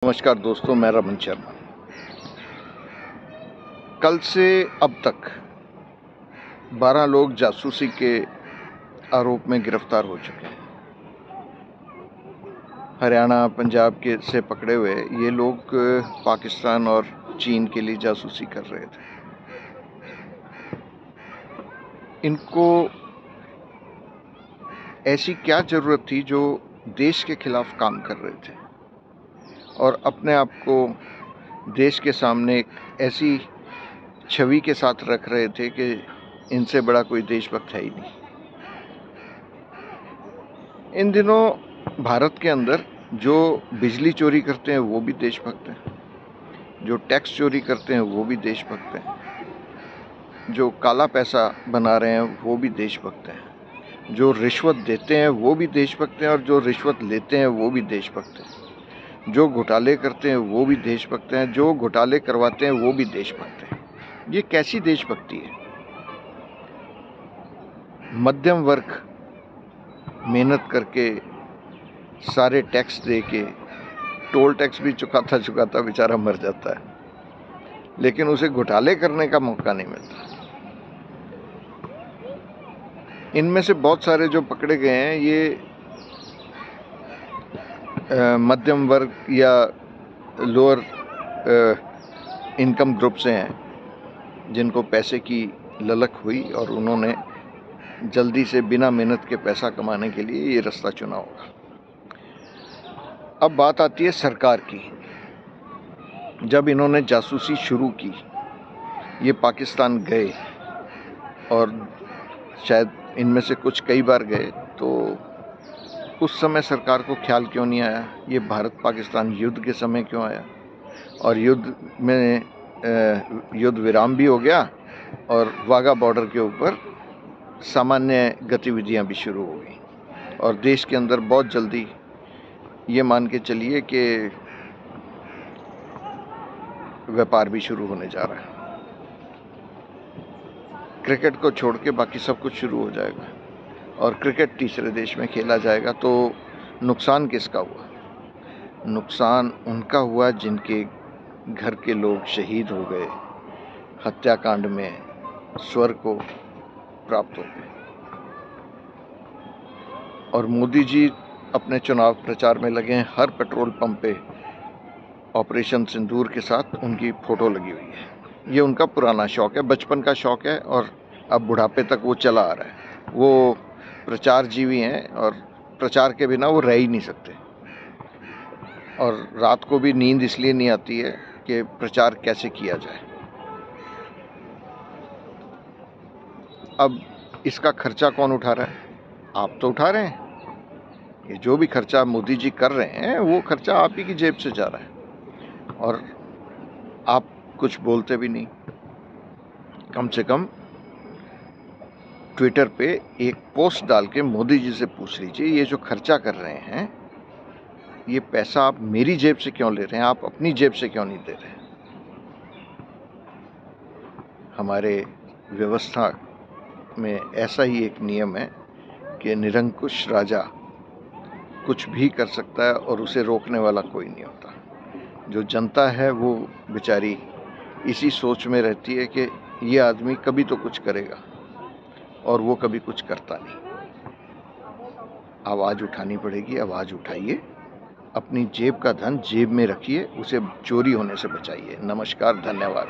नमस्कार दोस्तों, मैं रमन शर्मा। कल से अब तक 12 लोग जासूसी के आरोप में गिरफ्तार हो चुके हैं। हरियाणा, पंजाब के से पकड़े हुए ये लोग पाकिस्तान और चीन के लिए जासूसी कर रहे थे। इनको ऐसी क्या ज़रूरत थी जो देश के खिलाफ काम कर रहे थे और अपने आप को देश के सामने एक ऐसी छवि के साथ रख रहे थे कि इनसे बड़ा कोई देशभक्त है ही नहीं। इन दिनों भारत के अंदर जो बिजली चोरी करते हैं वो भी देशभक्त हैं, जो टैक्स चोरी करते हैं वो भी देशभक्त हैं, जो काला पैसा बना रहे हैं वो भी देशभक्त हैं, जो रिश्वत देते हैं वो भी देशभक्त हैं और जो रिश्वत लेते हैं वो भी देशभक्त हैं, जो घोटाले करते हैं वो भी देशभक्त हैं, जो घोटाले करवाते हैं वो भी देशभक्त हैं। ये कैसी देशभक्ति है? मध्यम वर्ग मेहनत करके सारे टैक्स दे के, टोल टैक्स भी चुकाता बेचारा मर जाता है, लेकिन उसे घोटाले करने का मौका नहीं मिलता। इनमें से बहुत सारे जो पकड़े गए हैं ये मध्यम वर्ग या लोअर इनकम ग्रुप से हैं, जिनको पैसे की ललक हुई और उन्होंने जल्दी से बिना मेहनत के पैसा कमाने के लिए ये रास्ता चुना होगा। अब बात आती है सरकार की। जब इन्होंने जासूसी शुरू की, ये पाकिस्तान गए और शायद इनमें से कुछ कई बार गए, तो उस समय सरकार को ख्याल क्यों नहीं आया? ये भारत पाकिस्तान युद्ध के समय क्यों आया? और युद्ध में युद्ध विराम भी हो गया और वाघा बॉर्डर के ऊपर सामान्य गतिविधियां भी शुरू हो गई और देश के अंदर बहुत जल्दी ये मान के चलिए कि व्यापार भी शुरू होने जा रहा है। क्रिकेट को छोड़ के बाकी सब कुछ शुरू हो जाएगा और क्रिकेट तीसरे देश में खेला जाएगा। तो नुकसान किसका हुआ? नुकसान उनका हुआ जिनके घर के लोग शहीद हो गए, हत्याकांड में स्वर्ग को प्राप्त हो गए। और मोदी जी अपने चुनाव प्रचार में लगे हैं। हर पेट्रोल पंप पे ऑपरेशन सिंदूर के साथ उनकी फ़ोटो लगी हुई है। ये उनका पुराना शौक़ है, बचपन का शौक़ है और अब बुढ़ापे तक वो चला आ रहा है। वो प्रचार जीवी हैं और प्रचार के बिना वो रह ही नहीं सकते। और रात को भी नींद इसलिए नहीं आती है कि प्रचार कैसे किया जाए। अब इसका खर्चा कौन उठा रहा है? आप तो उठा रहे हैं। ये जो भी खर्चा मोदी जी कर रहे हैं वो खर्चा आप ही की जेब से जा रहा है और आप कुछ बोलते भी नहीं। कम से कम ट्विटर पे एक पोस्ट डाल के मोदी जी से पूछ लीजिए, ये जो खर्चा कर रहे हैं ये पैसा आप मेरी जेब से क्यों ले रहे हैं? आप अपनी जेब से क्यों नहीं दे रहे? हमारे व्यवस्था में ऐसा ही एक नियम है कि निरंकुश राजा कुछ भी कर सकता है और उसे रोकने वाला कोई नहीं होता। जो जनता है वो बेचारी इसी सोच में रहती है कि ये आदमी कभी तो कुछ करेगा और वो कभी कुछ करता नहीं। आवाज़ उठानी पड़ेगी, आवाज़ उठाइए, अपनी जेब का धन जेब में रखिए, उसे चोरी होने से बचाइए। नमस्कार, धन्यवाद।